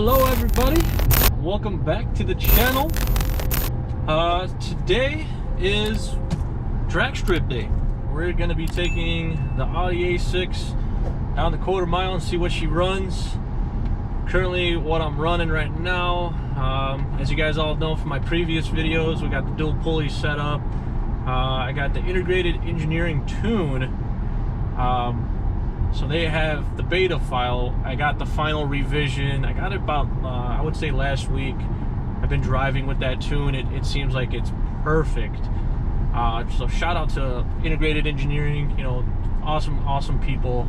Hello everybody, welcome back to the channel. Today is drag strip day. We're going to be taking the Audi A6 down the quarter mile and see what she runs. Currently what I'm running right now, as you guys all know from my previous videos, we got the dual pulley set up. I got the integrated engineering tune. So they have the beta file. I got the final revision. I got it about, I would say last week. I've been driving with that tune. It seems like it's perfect. So shout out to integrated engineering, you know, awesome people.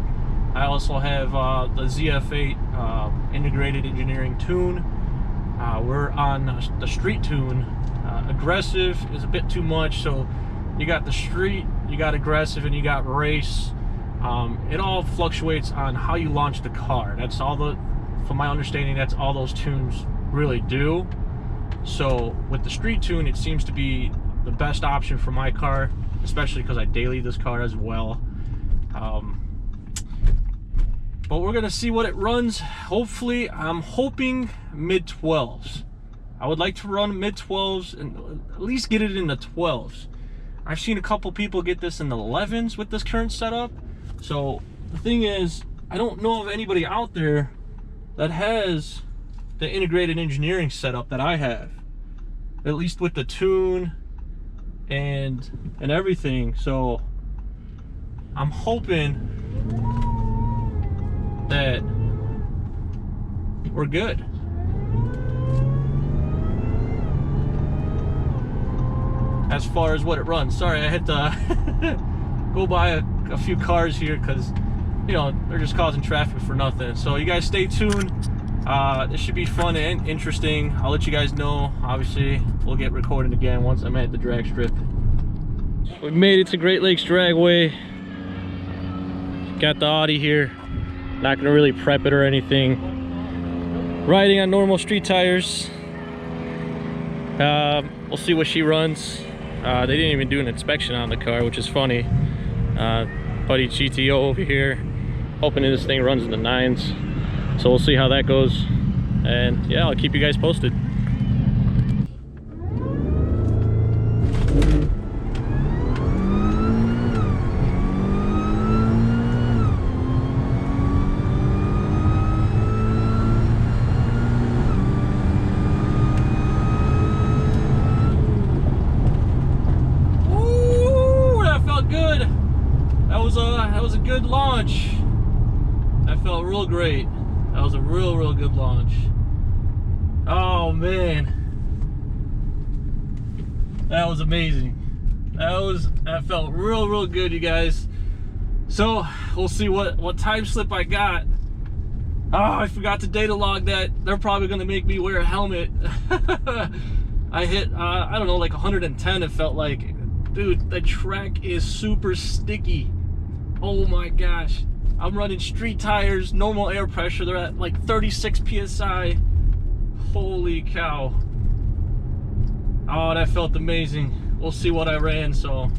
I also have the ZF8 integrated engineering tune. We're on the street tune. Aggressive is a bit too much, so you got the street, you got aggressive, and you got race. It all fluctuates on how you launch the car. That's all from my understanding, that's all those tunes really do. So with the street tune, it seems to be the best option for my car, especially because I daily this car as well. But we're gonna see what it runs. Hopefully, I'm hoping mid 12s. I would like to run mid 12s and at least get it in the 12s. I've seen a couple people get this in the 11s with this current setup. So the thing is, I don't know of anybody out there that has the integrated engineering setup that I have, at least with the tune and everything. So I'm hoping that we're good. As far as what it runs, sorry, I had to go by a few cars here because, you know, they're just causing traffic for nothing. So you guys stay tuned. This should be fun and interesting. I'll let you guys know. Obviously, we'll get recording again once I'm at the drag strip. We made it to Great Lakes Dragway. Got the Audi here. Not gonna really prep it or anything. Riding on normal street tires. We'll see what she runs. They didn't even do an inspection on the car, which is funny. Buddy GTO over here, hoping this thing runs in the 9s. So we'll see how that goes. And yeah, I'll keep you guys posted. That was a good launch. That felt real great. That was a real good launch. Oh man, that was amazing. That felt real good, you guys. So we'll see what time slip I got. Oh, I forgot to data log that. They're probably gonna make me wear a helmet. I hit I don't know, like 110. It felt like. Dude, the track is super sticky. Oh my gosh. I'm running street tires, normal air pressure. They're at like 36 PSI. Holy cow. Oh, that felt amazing. We'll see what I ran. So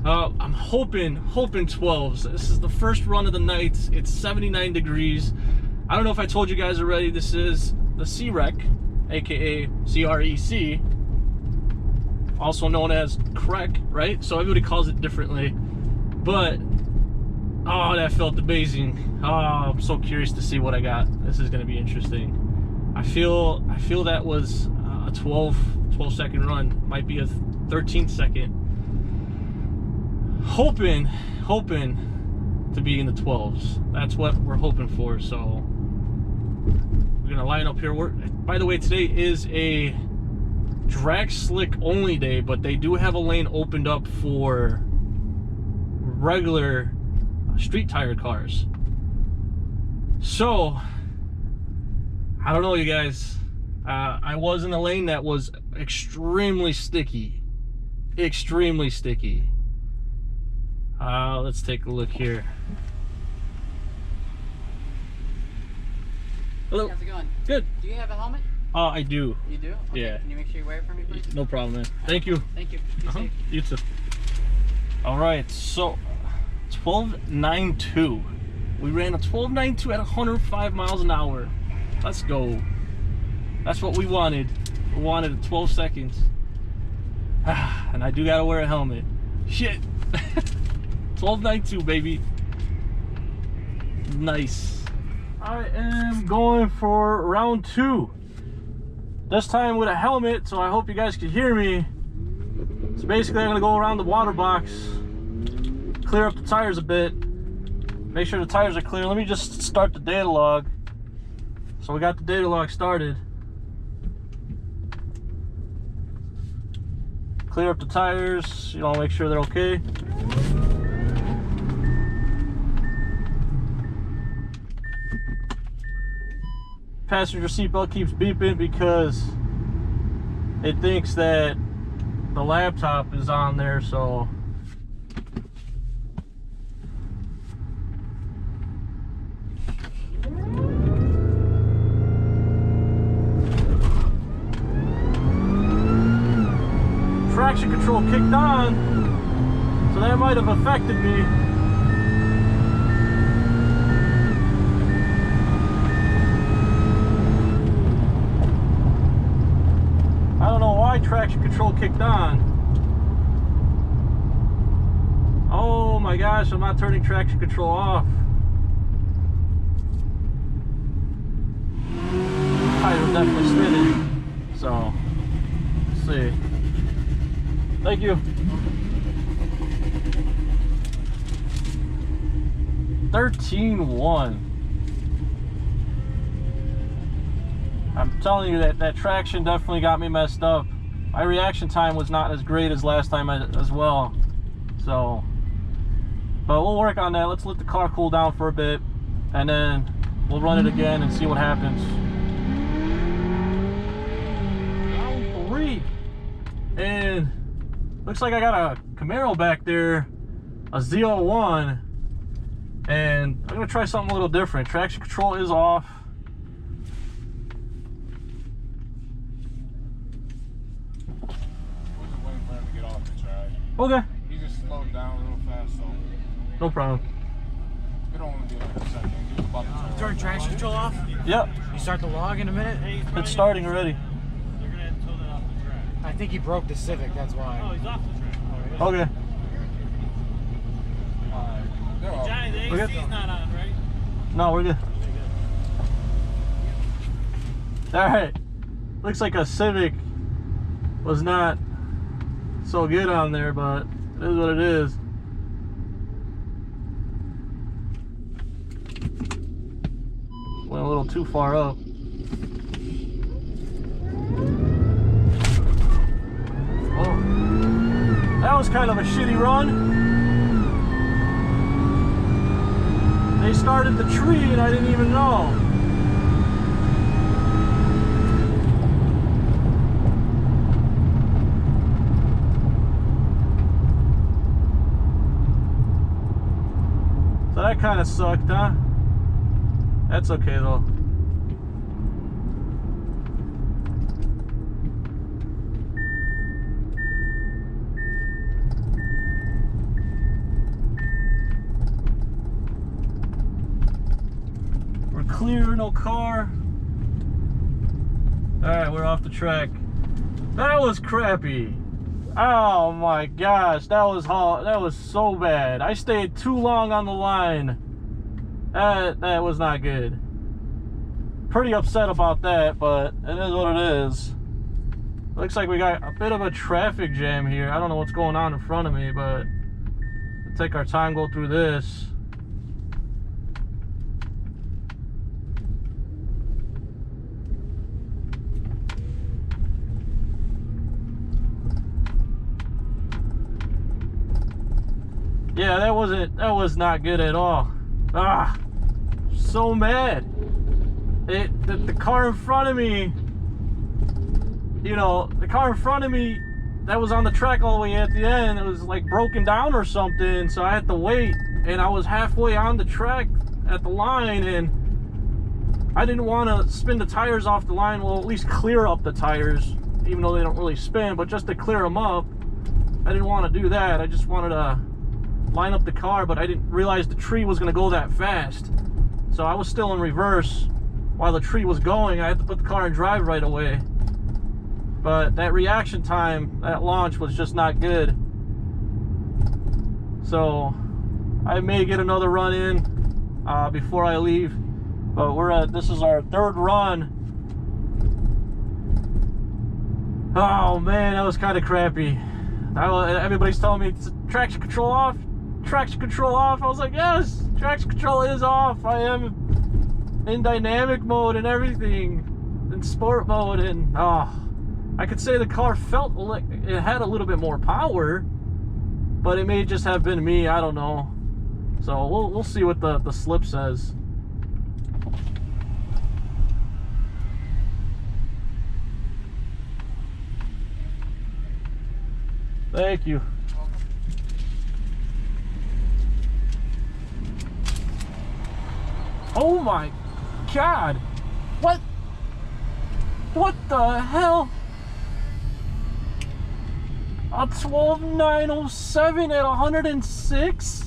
I'm hoping 12s. This is the first run of the night. It's 79 degrees. I don't know if I told you guys already, this is the CREC, aka CREC, also known as CREC, right? So everybody calls it differently. But oh, that felt amazing. Oh, I'm so curious to see what I got. This is going to be interesting. I feel that was a 12 second run. Might be a 13 second. Hoping to be in the 12s. That's what we're hoping for. So we're gonna line up here. By the way, today is a drag slick only day, but they do have a lane opened up for regular street tire cars. So I don't know, you guys. I was in a lane that was extremely sticky. Let's take a look here. Hello. How's it going? Good. Do you have a helmet? I do. You do? Okay. Yeah. Can you make sure you wear it for me, please? No problem, man. Thank you. Thank you. Be safe. You too. All right, so 12.92. We ran a 12.92 at 105 miles an hour. Let's go. That's what we wanted. We wanted 12 seconds. And I do gotta wear a helmet. Shit. 12.92, baby. Nice. I am going for round 2. This time with a helmet, so I hope you guys can hear me. So basically I'm gonna go around the water box, clear up the tires a bit, make sure the tires are clear. Let me just start the data log. So we got the data log started. Clear up the tires, you know, make sure they're okay. Passenger seatbelt keeps beeping because it thinks that the laptop is on there, so traction control kicked on, so that might have affected me. I don't know why traction control kicked on. Oh my gosh, I'm not turning traction control off. Tires are definitely spinning. So, let's see. Thank you. 13.1. I'm telling you that traction definitely got me messed up. My reaction time was not as great as last time as well. So, but we'll work on that. Let's let the car cool down for a bit, and then we'll run it again and see what happens. Round 3. And looks like I got a Camaro back there, a Z01, and I'm gonna try something a little different. Traction control is off. Okay. He just slowed down real fast, so. No problem. It don't want to be like a second. He was about to turn. Turn traction control off? Yep. You start the log in a minute? It's starting already. They're gonna have to tow that off the track. I think he broke the Civic, that's why. Oh, he's off the track. Okay. Johnny, the Okay. AC's not on, right? No, we're good. Alright. Looks like a Civic was not so good on there, but it is what it is. Went a little too far up. Oh, that was kind of a shitty run. They started the tree and I didn't even know. So that kind of sucked, huh? That's okay though. We're clear, no car. Alright, we're off the track. That was crappy. Oh my gosh, that was so bad. I stayed too long on the line. That was not good. Pretty upset about that, but it is what it is. Looks like we got a bit of a traffic jam here. I don't know what's going on in front of me, but we'll take our time, go through this. Yeah, that was not good at all. Ah, so mad. The car in front of me, you know, the car in front of me that was on the track all the way at the end, it was like broken down or something, so I had to wait, and I was halfway on the track at the line, and I didn't want to spin the tires off the line. Well, at least clear up the tires, even though they don't really spin, but just to clear them up. I didn't want to do that. I just wanted to line up the car, but I didn't realize the tree was going to go that fast. So I was still in reverse, while the tree was going. I had to put the car in drive right away. But that reaction time at launch was just not good. So I may get another run in before I leave. But this is our third run. Oh man, that was kind of crappy. Everybody's telling me it's traction control off. Traction control off. I was like, yes, traction control is off. I am in dynamic mode and everything, in sport mode, and I could say the car felt like it had a little bit more power, but it may just have been me. I don't know. So we'll see what the slip says. Thank you. Oh my God! What the hell? A 12.907 at 106?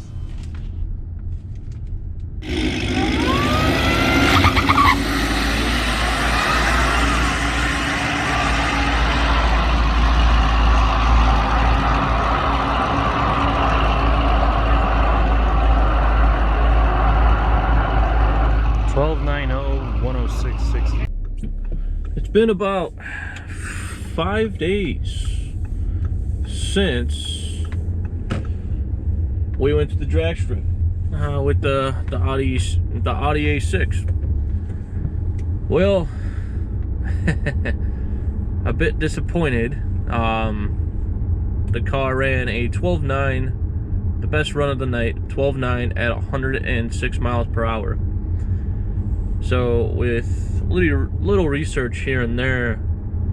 It's been about 5 days since we went to the drag strip with the Audi A6. Well, a bit disappointed. The car ran a 12.9, the best run of the night, 12.9 at 106 miles per hour. So with little research here and there,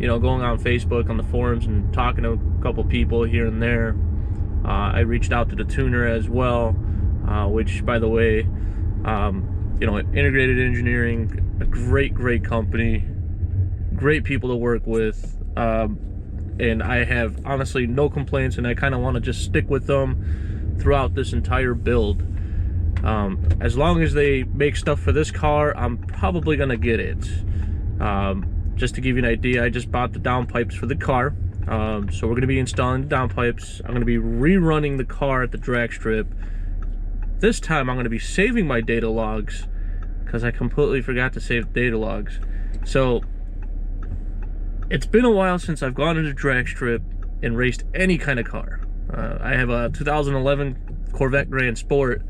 you know, going on Facebook, on the forums, and talking to a couple people here and there, I reached out to the tuner as well, which, by the way, you know, Integrated Engineering, a great company, great people to work with, and I have honestly no complaints, and I kind of want to just stick with them throughout this entire build. As long as they make stuff for this car, I'm probably gonna get it. Just to give you an idea, I just bought the downpipes for the car, so we're gonna be installing the downpipes. I'm gonna be rerunning the car at the drag strip. This time I'm gonna be saving my data logs because I completely forgot to save data logs. So it's been a while since I've gone to the drag strip and raced any kind of car. I have a 2011 Corvette Grand Sport.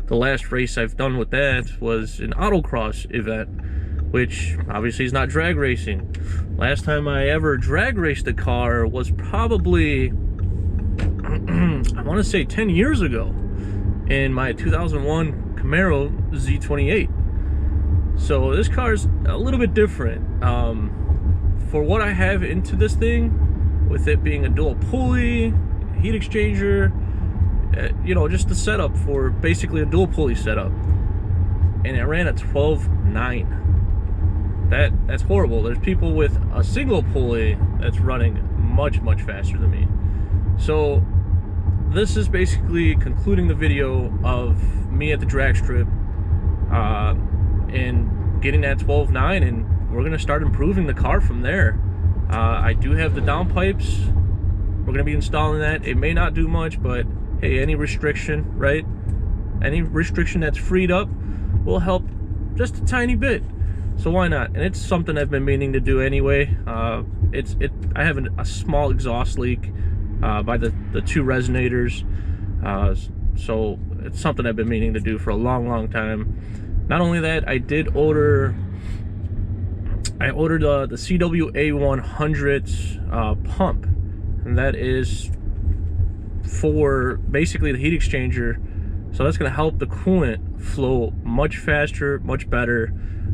The last race I've done with that was an autocross event, which obviously is not drag racing. Last time I ever drag raced a car was probably, I want to say 10 years ago, in my 2001 Camaro Z28. So this car's a little bit different. For what I have into this thing, with it being a dual pulley, heat exchanger, you know, just the setup for basically a dual pulley setup, and it ran a 12.9. That's horrible. There's people with a single pulley that's running much faster than me. So this is basically concluding the video of me at the drag strip and getting that 12.9, and we're gonna start improving the car from there. I do have the downpipes. We're gonna be installing that. It may not do much, but hey, any restriction, right? Any restriction that's freed up will help just a tiny bit. So why not? And it's something I've been meaning to do anyway. I have a small exhaust leak by the two resonators. So it's something I've been meaning to do for a long time. Not only that, I ordered the CWA100 pump, and that is for basically the heat exchanger. So that's going to help the coolant flow much faster, much better.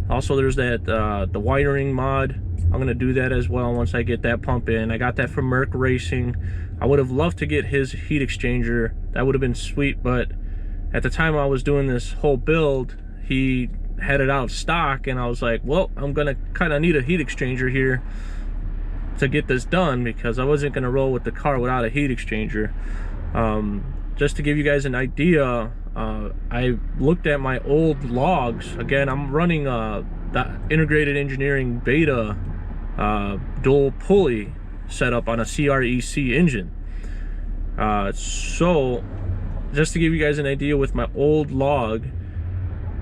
Also, there's that the wiring mod. I'm going to do that as well once I get that pump in. I got that from CREC Racing. I would have loved to get his heat exchanger. That would have been sweet, but at the time I was doing this whole build, he had it out of stock, and I was like, well, I'm going to kind of need a heat exchanger here to get this done, because I wasn't going to roll with the car without a heat exchanger. just to give you guys an idea, I looked at my old logs. Again, I'm running the integrated engineering beta dual pulley setup on a CREC engine. So just to give you guys an idea, with my old log,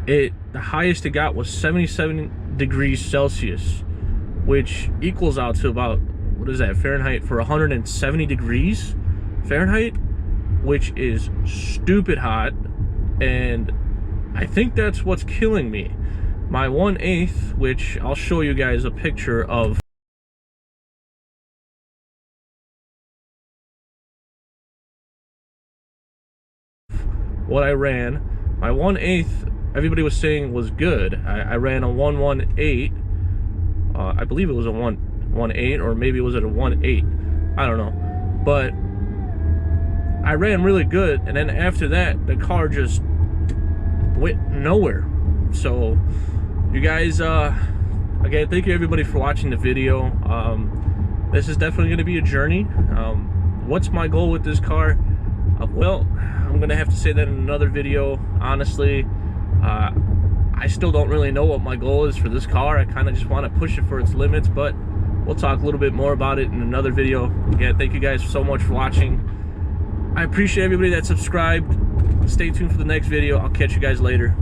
the highest it got was 77 degrees Celsius, which equals out to about, what is that, Fahrenheit, for 170 degrees Fahrenheit, which is stupid hot. And I think that's what's killing me. My 1/8, which I'll show you guys a picture of what I ran. My 1/8, everybody was saying was good. I ran a 118. I believe it was a 118, or maybe it was at a 1.8. I don't know. But I ran really good, and then after that, the car just went nowhere. So, you guys, again, thank you everybody for watching the video. This is definitely going to be a journey. What's my goal with this car? Well, I'm going to have to say that in another video. Honestly, I still don't really know what my goal is for this car. I kind of just want to push it for its limits, but we'll talk a little bit more about it in another video. Again, thank you guys so much for watching. I appreciate everybody that subscribed. Stay tuned for the next video. I'll catch you guys later.